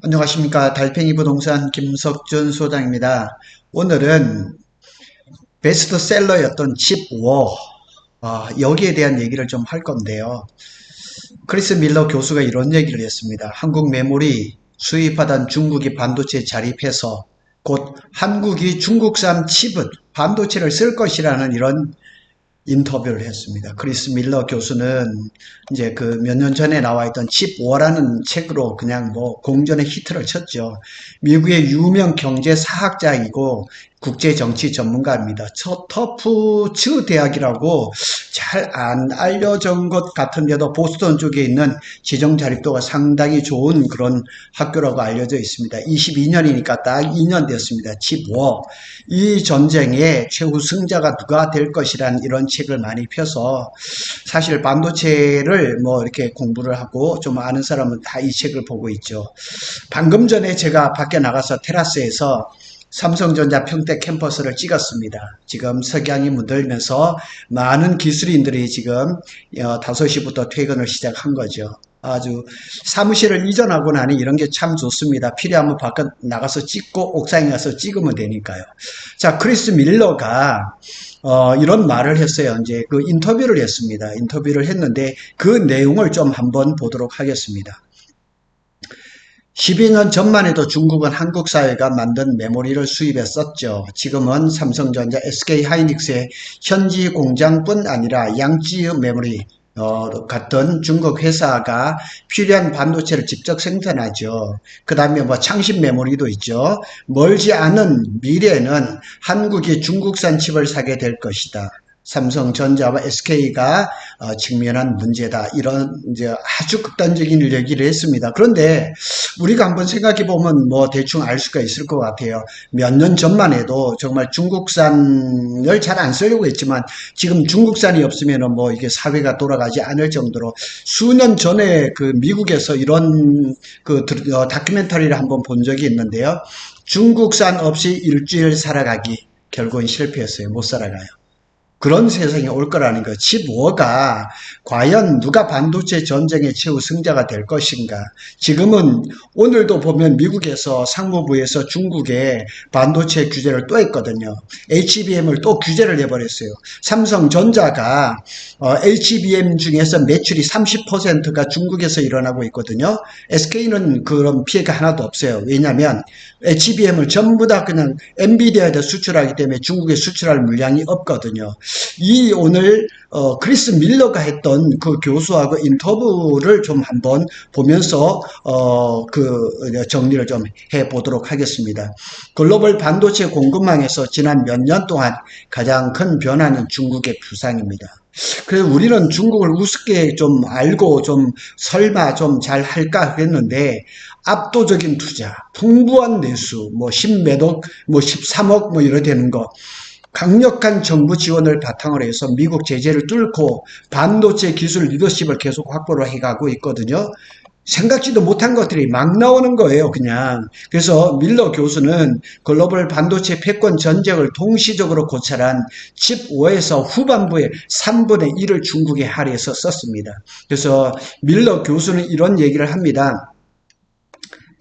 안녕하십니까. 달팽이 부동산 김석준 소장입니다. 오늘은 베스트셀러였던 칩5 여기에 대한 얘기를 좀 할 건데요. 크리스 밀러 교수가 이런 얘기를 했습니다. 한국 메모리 수입하던 중국이 반도체에 자립해서 곧 한국이 중국산 칩은 반도체를 쓸 것이라는 이런 인터뷰를 했습니다. 크리스 밀러 교수는 이제 그 몇 년 전에 나와 있던 칩워라는 책으로 그냥 뭐 공전의 히트를 쳤죠. 미국의 유명 경제 사학자이고 국제 정치 전문가입니다. 터프츠 대학이라고 잘 안 알려진 것 같은데도 보스턴 쪽에 있는 재정 자립도가 상당히 좋은 그런 학교라고 알려져 있습니다. 22년이니까 딱 2년 됐습니다. 칩워. 이 전쟁의 최후 승자가 누가 될 것이란 이런 책을 많이 펴서 사실 반도체를 뭐 이렇게 공부를 하고 좀 아는 사람은 다 이 책을 보고 있죠. 방금 전에 제가 밖에 나가서 테라스에서 삼성전자 평택 캠퍼스를 찍었습니다. 지금 석양이 묻으면서 많은 기술인들이 지금 5시부터 퇴근을 시작한 거죠. 아주 사무실을 이전하고 나니 이런 게 참 좋습니다. 필요하면 바깥 나가서 찍고 옥상에 가서 찍으면 되니까요. 자, 크리스 밀러가 이런 말을 했어요. 이제 그 인터뷰를 했습니다. 인터뷰를 했는데 그 내용을 좀 한번 보도록 하겠습니다. 12년 전만 해도 중국은 한국 사회가 만든 메모리를 수입했었죠. 지금은 삼성전자, SK하이닉스의 현지 공장뿐 아니라 양찌 메모리 같은 중국 회사가 필요한 반도체를 직접 생산하죠. 그 다음에 뭐 창신 메모리도 있죠. 멀지 않은 미래에는 한국이 중국산 칩을 사게 될 것이다. 삼성전자와 SK가 직면한 문제다. 이런 이제 아주 극단적인 얘기를 했습니다. 그런데 우리가 한번 생각해 보면 뭐 대충 알 수가 있을 것 같아요. 몇 년 전만 해도 정말 중국산을 잘 안 쓰려고 했지만 지금 중국산이 없으면은 뭐 이게 사회가 돌아가지 않을 정도로 수년 전에 그 미국에서 이런 그 다큐멘터리를 한번 본 적이 있는데요. 중국산 없이 일주일 살아가기 결국은 실패했어요. 못 살아가요. 그런 세상이 올 거라는 거. 칩5가 과연 누가 반도체 전쟁의 최후 승자가 될 것인가. 지금은 오늘도 보면 미국에서 상무부에서 중국에 반도체 규제를 또 했거든요. HBM을 또 규제를 해버렸어요. 삼성전자가 HBM 중에서 매출이 30%가 중국에서 일어나고 있거든요. SK는 그런 피해가 하나도 없어요. 왜냐하면 HBM을 전부 다 그냥 엔비디아에다 수출하기 때문에 중국에 수출할 물량이 없거든요. 이 오늘 크리스 밀러가 했던 그 교수하고 인터뷰를 좀 한번 보면서 그 정리를 좀 해보도록 하겠습니다. 글로벌 반도체 공급망에서 지난 몇 년 동안 가장 큰 변화는 중국의 부상입니다. 그래서 우리는 중국을 우습게 좀 알고 좀 설마 좀 잘 할까 했는데 압도적인 투자, 풍부한 내수, 뭐 10몇억, 뭐 13억 뭐 이래 되는 거 강력한 정부 지원을 바탕으로 해서 미국 제재를 뚫고 반도체 기술 리더십을 계속 확보를 해가고 있거든요. 생각지도 못한 것들이 막 나오는 거예요, 그냥. 그래서 밀러 교수는 글로벌 반도체 패권 전쟁을 동시적으로 고찰한 칩5에서 후반부에 3분의 1을 중국에 할애해서 썼습니다. 그래서 밀러 교수는 이런 얘기를 합니다.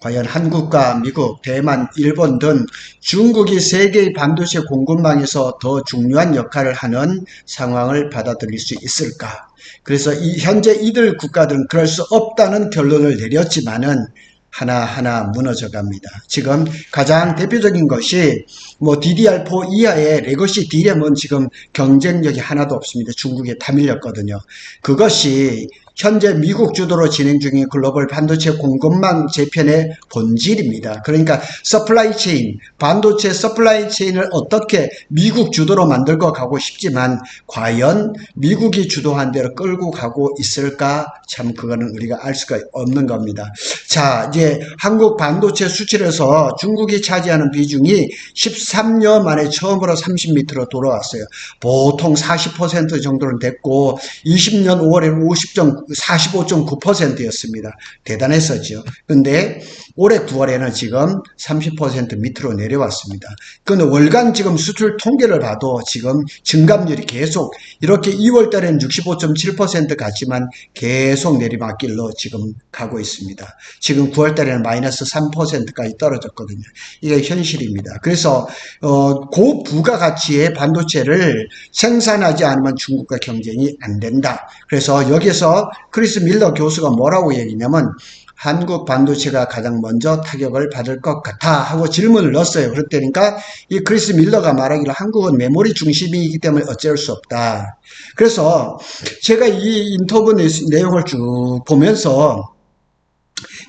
과연 한국과 미국, 대만, 일본 등 중국이 세계의 반도체 공급망에서 더 중요한 역할을 하는 상황을 받아들일 수 있을까? 그래서 현재 이들 국가들은 그럴 수 없다는 결론을 내렸지만은 하나하나 무너져 갑니다. 지금 가장 대표적인 것이 뭐 DDR4 이하의 레거시 D램은 지금 경쟁력이 하나도 없습니다. 중국에 다 밀렸거든요. 그것이 현재 미국 주도로 진행 중인 글로벌 반도체 공급망 재편의 본질입니다. 그러니까 서플라이 체인, 반도체 서플라이 체인을 어떻게 미국 주도로 만들고 가고 싶지만 과연 미국이 주도한 대로 끌고 가고 있을까? 참 그거는 우리가 알 수가 없는 겁니다. 자, 이제 한국 반도체 수출에서 중국이 차지하는 비중이 13년 만에 처음으로 30m로 돌아왔어요. 보통 40% 정도는 됐고 20년 5월에는 45.9%였습니다. 대단했었죠. 근데 올해 9월에는 지금 30% 밑으로 내려왔습니다. 근데 월간 지금 수출 통계를 봐도 지금 증감률이 계속 이렇게 2월 달에는 65.7% 갔지만 계속 내리막길로 지금 가고 있습니다. 지금 9월 달에는 마이너스 3%까지 떨어졌거든요. 이게 현실입니다. 그래서 고부가가치의 반도체를 생산하지 않으면 중국과 경쟁이 안 된다. 그래서 여기서 크리스 밀러 교수가 뭐라고 얘기냐면 한국 반도체가 가장 먼저 타격을 받을 것 같아 하고 질문을 넣었어요. 그랬다니까 이 크리스 밀러가 말하기를 한국은 메모리 중심이기 때문에 어쩔 수 없다. 그래서 제가 이 인터뷰 내용을 쭉 보면서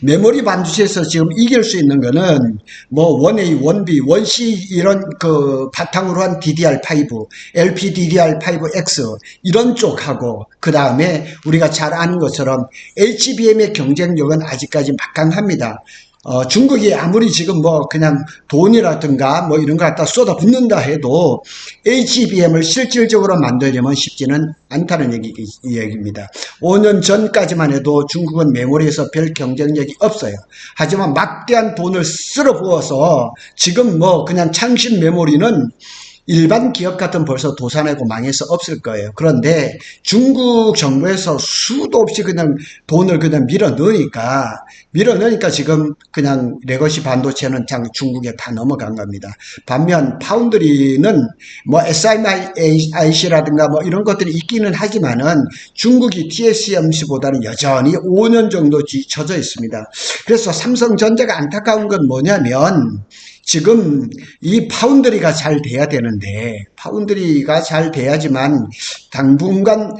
메모리 반도체에서 지금 이길 수 있는 거는 뭐 1A, 1B, 1C 이런 그 바탕으로 한 DDR5, LPDDR5X 이런 쪽하고 그 다음에 우리가 잘 아는 것처럼 HBM의 경쟁력은 아직까지 막강합니다. 중국이 아무리 지금 뭐 그냥 돈이라든가 뭐 이런 거 갖다 쏟아붓는다 해도 HBM을 실질적으로 만들려면 쉽지는 않다는 얘기입니다. 5년 전까지만 해도 중국은 메모리에서 별 경쟁력이 없어요. 하지만 막대한 돈을 쓸어 부어서 지금 뭐 그냥 창신 메모리는 일반 기업 같은 벌써 도산하고 망해서 없을 거예요. 그런데 중국 정부에서 수도 없이 그냥 돈을 그냥 밀어넣으니까 지금 그냥 레거시 반도체는 중국에 다 넘어간 겁니다. 반면 파운드리는 뭐 SMIC라든가 뭐 이런 것들이 있기는 하지만은 중국이 TSMC보다는 여전히 5년 정도 뒤처져 있습니다. 그래서 삼성전자가 안타까운 건 뭐냐면 지금 이 파운드리가 잘 돼야 되는데 파운드리가 잘 돼야지만 당분간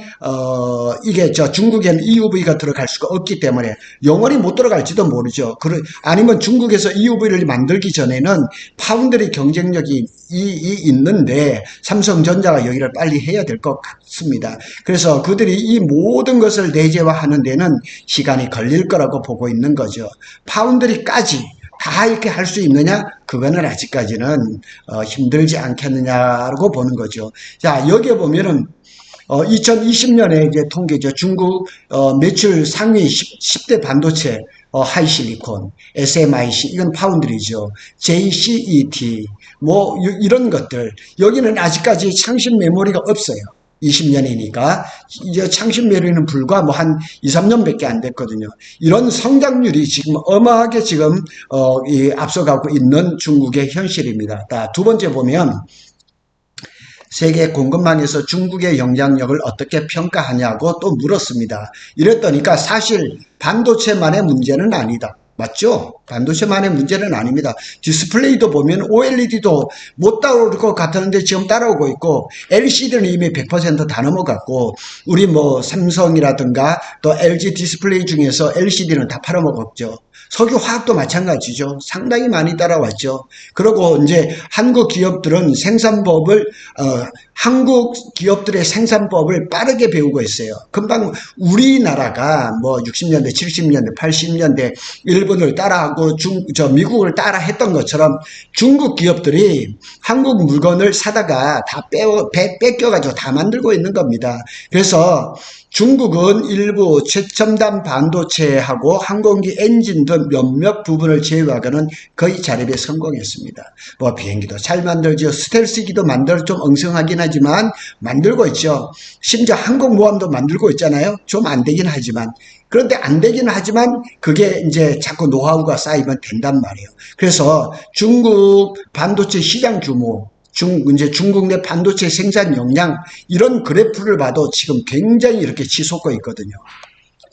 이게 중국에는 EUV가 들어갈 수가 없기 때문에 영원히 못 들어갈지도 모르죠. 아니면 중국에서 EUV를 만들기 전에는 파운드리 경쟁력이 있는데 삼성전자가 여기를 빨리 해야 될 것 같습니다. 그래서 그들이 이 모든 것을 내재화하는 데는 시간이 걸릴 거라고 보고 있는 거죠. 파운드리까지 다 이렇게 할 수 있느냐? 그거는 아직까지는 힘들지 않겠느냐고 보는 거죠. 자, 여기에 보면은 2020년에 이제 통계죠. 중국 매출 상위 10대 반도체 하이실리콘, SMIC 이건 파운드리죠. JCET 뭐 이런 것들 여기는 아직까지 창신 메모리가 없어요. 20년이니까 이제 창신 메모리는 불과 뭐 한 2, 3년밖에 안 됐거든요. 이런 성장률이 지금 어마하게 지금 앞서가고 있는 중국의 현실입니다. 두 번째 보면 세계 공급망에서 중국의 영향력을 어떻게 평가하냐고 또 물었습니다. 이랬더니까 사실 반도체만의 문제는 아니다. 맞죠? 반도체만의 문제는 아닙니다. 디스플레이도 보면 OLED도 못 따라올 것 같았는데 지금 따라오고 있고 LCD는 이미 100% 다 넘어갔고 우리 뭐 삼성이라든가 또 LG 디스플레이 중에서 LCD는 다 팔아먹었죠. 석유화학도 마찬가지죠. 상당히 많이 따라왔죠. 그리고 이제 한국 기업들은 한국 기업들의 생산법을 빠르게 배우고 있어요. 금방 우리나라가 뭐 60년대, 70년대, 80년대 일본을 따라하고 미국을 따라 했던 것처럼 중국 기업들이 한국 물건을 사다가 다 뺏겨가지고 다 만들고 있는 겁니다. 그래서 중국은 일부 최첨단 반도체하고 항공기 엔진 등 몇몇 부분을 제외하고는 거의 자립에 성공했습니다. 뭐 비행기도 잘 만들죠. 스텔스기도 좀 엉성하긴 하지만 만들고 있죠. 심지어 항공모함도 만들고 있잖아요. 좀 안 되긴 하지만. 그런데 안 되긴 하지만 그게 이제 자꾸 노하우가 쌓이면 된단 말이에요. 그래서 중국 반도체 시장 규모 이제 중국 내 반도체 생산 용량 이런 그래프를 봐도 지금 굉장히 이렇게 치솟고 있거든요.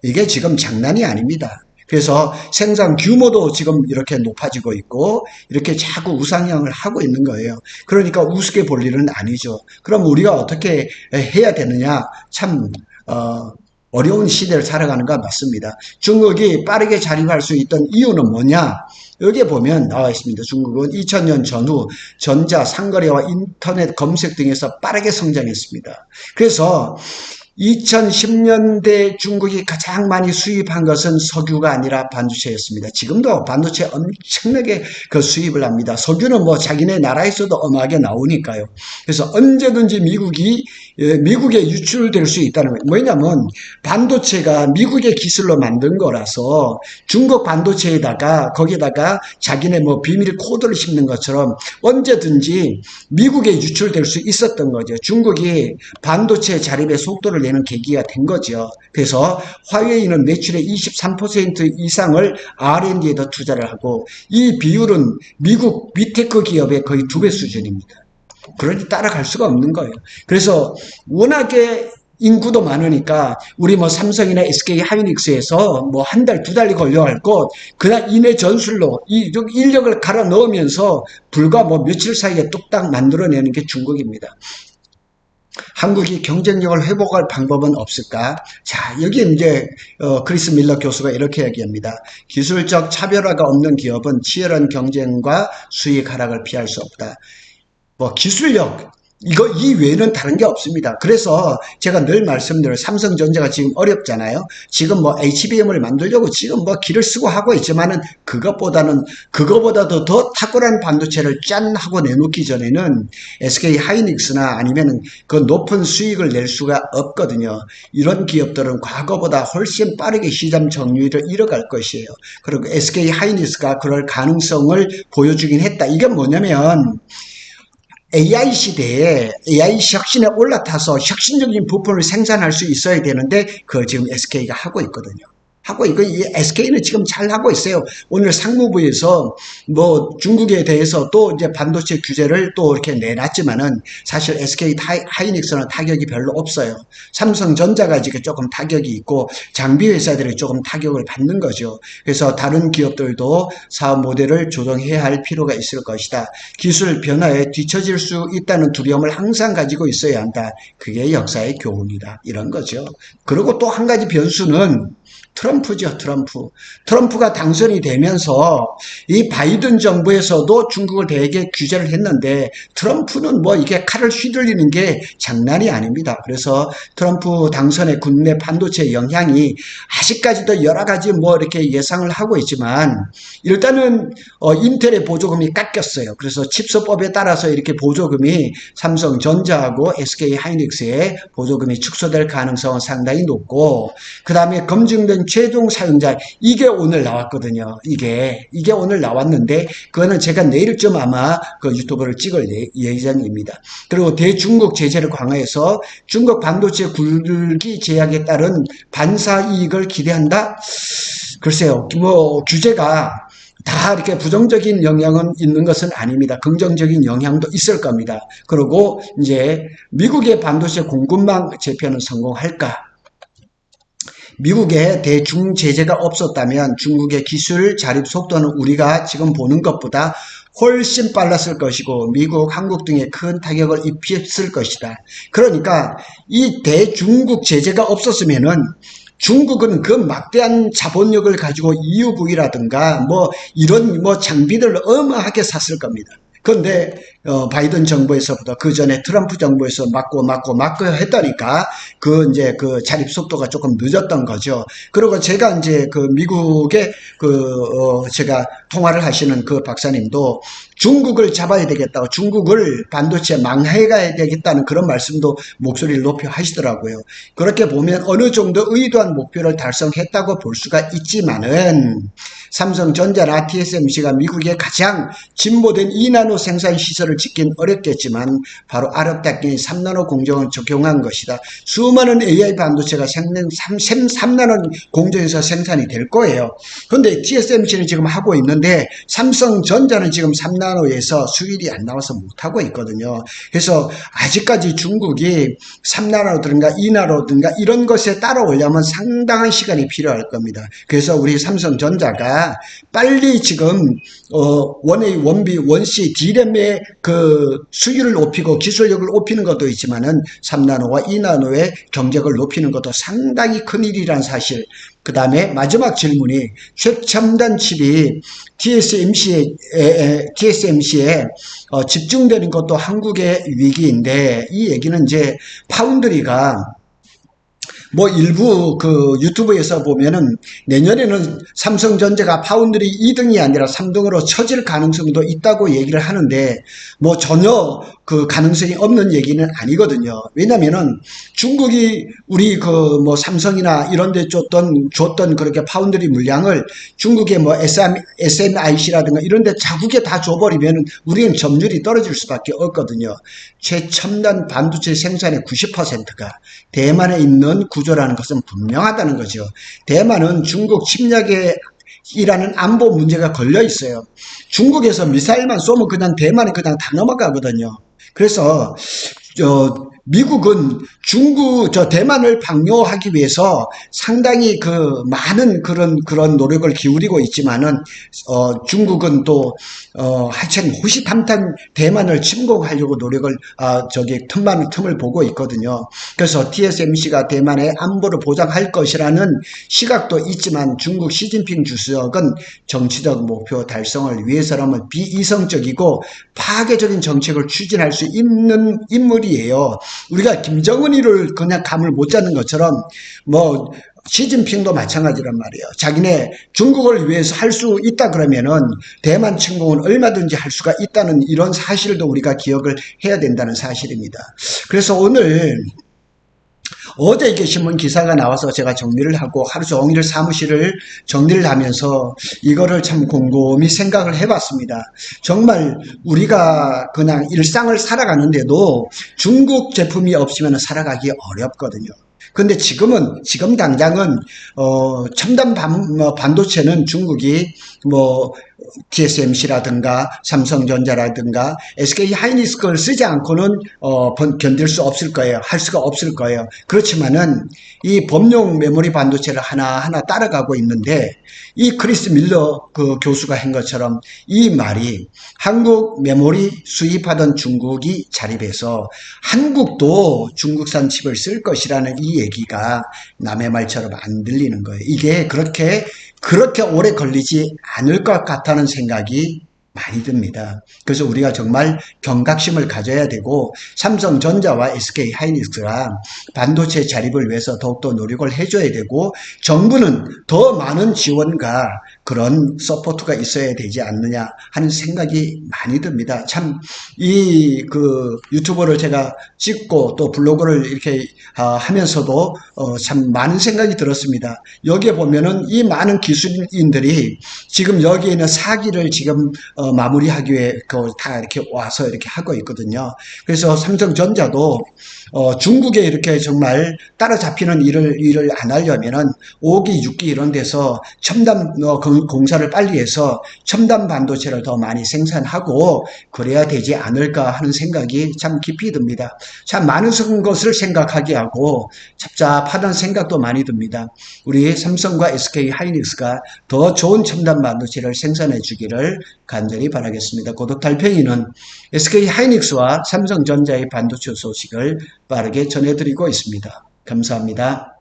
이게 지금 장난이 아닙니다. 그래서 생산 규모도 지금 이렇게 높아지고 있고 이렇게 자꾸 우상향을 하고 있는 거예요. 그러니까 우습게 볼 일은 아니죠. 그럼 우리가 어떻게 해야 되느냐? 참 어려운 시대를 살아가는 것 맞습니다. 중국이 빠르게 자립할 수 있던 이유는 뭐냐? 여기에 보면 나와 있습니다. 중국은 2000년 전후 전자, 상거래와 인터넷 검색 등에서 빠르게 성장했습니다. 그래서 2010년대 중국이 가장 많이 수입한 것은 석유가 아니라 반도체였습니다. 지금도 반도체 엄청나게 그 수입을 합니다. 석유는 뭐 자기네 나라에서도 어마하게 나오니까요. 그래서 언제든지 미국에 유출될 수 있다는 거예요. 뭐냐면 반도체가 미국의 기술로 만든 거라서 중국 반도체에다가 거기다가 자기네 뭐 비밀 코드를 심는 것처럼 언제든지 미국에 유출될 수 있었던 거죠. 중국이 반도체 자립의 속도를 내는 계기가 된 거죠. 그래서 화웨이는 매출의 23% 이상을 R&D에다 투자를 하고 이 비율은 미국 빅테크 기업의 거의 2배 수준입니다. 그러니 따라갈 수가 없는 거예요. 그래서 워낙에 인구도 많으니까 우리 뭐 삼성이나 SK 하이닉스에서 뭐 한 달, 2달이 걸려갈 것, 그날 이내 전술로 이 인력을 갈아 넣으면서 불과 뭐 며칠 사이에 뚝딱 만들어내는 게 중국입니다. 한국이 경쟁력을 회복할 방법은 없을까? 자, 여기 이제 크리스 밀러 교수가 이렇게 얘기합니다. 기술적 차별화가 없는 기업은 치열한 경쟁과 수익 하락을 피할 수 없다. 뭐 기술력 이 외에는 다른 게 없습니다. 그래서 제가 늘 말씀드려요. 삼성전자가 지금 어렵잖아요. 지금 뭐 HBM을 만들려고 지금 뭐 기를 쓰고 하고 있지만은 그거보다도 더 탁월한 반도체를 짠 하고 내놓기 전에는 SK 하이닉스나 아니면은 그 높은 수익을 낼 수가 없거든요. 이런 기업들은 과거보다 훨씬 빠르게 시장 점유율을 잃어갈 것이에요. 그리고 SK 하이닉스가 그럴 가능성을 보여주긴 했다. 이게 뭐냐면 AI 시대에 AI 혁신에 올라타서 혁신적인 부품을 생산할 수 있어야 되는데 그걸 지금 SK가 하고 있거든요. 이 SK는 지금 잘 하고 있어요. 오늘 상무부에서 뭐 중국에 대해서 또 이제 반도체 규제를 또 이렇게 내놨지만은 사실 SK 하이닉스는 타격이 별로 없어요. 삼성전자가 지금 조금 타격이 있고 장비 회사들이 조금 타격을 받는 거죠. 그래서 다른 기업들도 사업 모델을 조정해야 할 필요가 있을 것이다. 기술 변화에 뒤처질 수 있다는 두려움을 항상 가지고 있어야 한다. 그게 역사의 교훈이다. 이런 거죠. 그리고 또 한 가지 변수는 트럼프죠, 트럼프. 트럼프가 당선이 되면서 이 바이든 정부에서도 중국을 되게 규제를 했는데 트럼프는 뭐 이게 칼을 휘둘리는 게 장난이 아닙니다. 그래서 트럼프 당선의 국내 반도체 영향이 아직까지도 여러 가지 뭐 이렇게 예상을 하고 있지만 일단은 인텔의 보조금이 깎였어요. 그래서 칩스법에 따라서 이렇게 보조금이 삼성전자하고 SK 하이닉스의 보조금이 축소될 가능성은 상당히 높고 그 다음에 검증된 최종 사용자 이게 오늘 나왔거든요. 이게 오늘 나왔는데 그거는 제가 내일쯤 아마 그 유튜브를 찍을 예정입니다. 그리고 대중국 제재를 강화해서 중국 반도체 굴기 제약에 따른 반사 이익을 기대한다. 글쎄요, 뭐 규제가 다 이렇게 부정적인 영향은 있는 것은 아닙니다. 긍정적인 영향도 있을 겁니다. 그리고 이제 미국의 반도체 공급망 재편은 성공할까? 미국의 대중 제재가 없었다면 중국의 기술 자립 속도는 우리가 지금 보는 것보다 훨씬 빨랐을 것이고 미국, 한국 등에 큰 타격을 입혔을 것이다. 그러니까 이 대중국 제재가 없었으면은 중국은 그 막대한 자본력을 가지고 EUV라든가 뭐 이런 뭐 장비들을 어마하게 샀을 겁니다. 그런데 바이든 정부에서부터 그 전에 트럼프 정부에서 막고 했다니까 그 이제 그 자립 속도가 조금 늦었던 거죠. 그리고 제가 이제 그 미국의 제가 통화를 하시는 그 박사님도 중국을 잡아야 되겠다고 중국을 반도체 망해가야 되겠다는 그런 말씀도 목소리를 높여 하시더라고요. 그렇게 보면 어느 정도 의도한 목표를 달성했다고 볼 수가 있지만은 삼성전자나 TSMC가 미국의 가장 진보된 2나노 생산 시설을 짓긴 어렵겠지만 바로 아랍답게 3나노 공정을 적용한 것이다. 수많은 AI 반도체가 3나노 공정에서 생산이 될 거예요. 그런데 TSMC는 지금 하고 있는데 삼성전자는 지금 3나노에서 수율이 안 나와서 못하고 있거든요. 그래서 아직까지 중국이 3나노든가 2나노든가 이런 것에 따라오려면 상당한 시간이 필요할 겁니다. 그래서 우리 삼성전자가 빨리 지금 원A, 원B, 원C, D램의 그 수율을 높이고 기술력을 높이는 것도 있지만은 3나노와 2나노의 경쟁을 높이는 것도 상당히 큰 일이라는 사실. 그 다음에 마지막 질문이 최첨단 칩이 TSMC에 집중되는 것도 한국의 위기인데 이 얘기는 이제 파운드리가 뭐 일부 그 유튜브에서 보면은 내년에는 삼성전자가 파운드리 2등이 아니라 3등으로 처질 가능성도 있다고 얘기를 하는데 뭐 전혀 그 가능성이 없는 얘기는 아니거든요. 왜냐면은 중국이 우리 그 뭐 삼성이나 이런 데 줬던 그렇게 파운드리 물량을 중국의 뭐 SMIC라든가 이런 데 자국에 다 줘버리면 우리는 점유율이 떨어질 수밖에 없거든요. 최첨단 반도체 생산의 90%가 대만에 있는 구조라는 것은 분명하다는 거죠. 대만은 중국 침략에 이라는 안보 문제가 걸려 있어요. 중국에서 미사일만 쏘면 그냥 대만에 그냥 다 넘어가거든요. 그래서 미국은 대만을 방뇨하기 위해서 상당히 그 많은 그런 노력을 기울이고 있지만은, 중국은 또, 하여튼 호시탐탐 대만을 침공하려고 노력을, 틈을 보고 있거든요. 그래서 TSMC가 대만의 안보를 보장할 것이라는 시각도 있지만 중국 시진핑 주석은 정치적 목표 달성을 위해서라면 비이성적이고 파괴적인 정책을 추진할 수 있는 인물이에요. 우리가 김정은이를 그냥 감을 못 잡는 것처럼 뭐 시진핑도 마찬가지란 말이에요. 자기네 중국을 위해서 할 수 있다 그러면은 대만 침공은 얼마든지 할 수가 있다는 이런 사실도 우리가 기억을 해야 된다는 사실입니다. 그래서 오늘 어제 이렇게 신문 기사가 나와서 제가 정리를 하고 하루 종일 사무실을 정리를 하면서 이거를 참 곰곰이 생각을 해봤습니다. 정말 우리가 그냥 일상을 살아가는데도 중국 제품이 없으면 살아가기 어렵거든요. 근데 지금 당장은 첨단 반도체는 중국이 뭐 TSMC라든가 삼성전자라든가 SK 하이닉스 걸 쓰지 않고는 견딜 수 없을 거예요. 할 수가 없을 거예요. 그렇지만은 이 범용 메모리 반도체를 하나하나 따라가고 있는데, 이 크리스 밀러 그 교수가 한 것처럼 이 말이 한국 메모리 수입하던 중국이 자립해서 한국도 중국산 칩을 쓸 것이라는 이 얘기가 남의 말처럼 안 들리는 거예요. 이게 그렇게 오래 걸리지 않을 것 같다는 생각이 많이 듭니다. 그래서 우리가 정말 경각심을 가져야 되고, 삼성전자와 SK 하이닉스가 반도체 자립을 위해서 더욱더 노력을 해줘야 되고, 정부는 더 많은 지원과 그런 서포트가 있어야 되지 않느냐 하는 생각이 많이 듭니다. 참 유튜브를 제가 찍고 또 블로그를 이렇게 하면서도 참 많은 생각이 들었습니다. 여기에 보면은 이 많은 기술인들이 지금 여기에 있는 사기를 지금 마무리하기 위해 다 이렇게 와서 이렇게 하고 있거든요. 그래서 삼성전자도 중국에 이렇게 정말 따라잡히는 일을 안 하려면은 5기, 6기 이런 데서 첨단 공사를 빨리 해서 첨단 반도체를 더 많이 생산하고 그래야 되지 않을까 하는 생각이 참 깊이 듭니다. 참 많은 것을 생각하게 하고 답답하다는 생각도 많이 듭니다. 우리 삼성과 SK 하이닉스가 더 좋은 첨단 반도체를 생산해 주기를 간절히 바라겠습니다. 고독 달팽이는 SK 하이닉스와 삼성전자의 반도체 소식을 빠르게 전해드리고 있습니다. 감사합니다.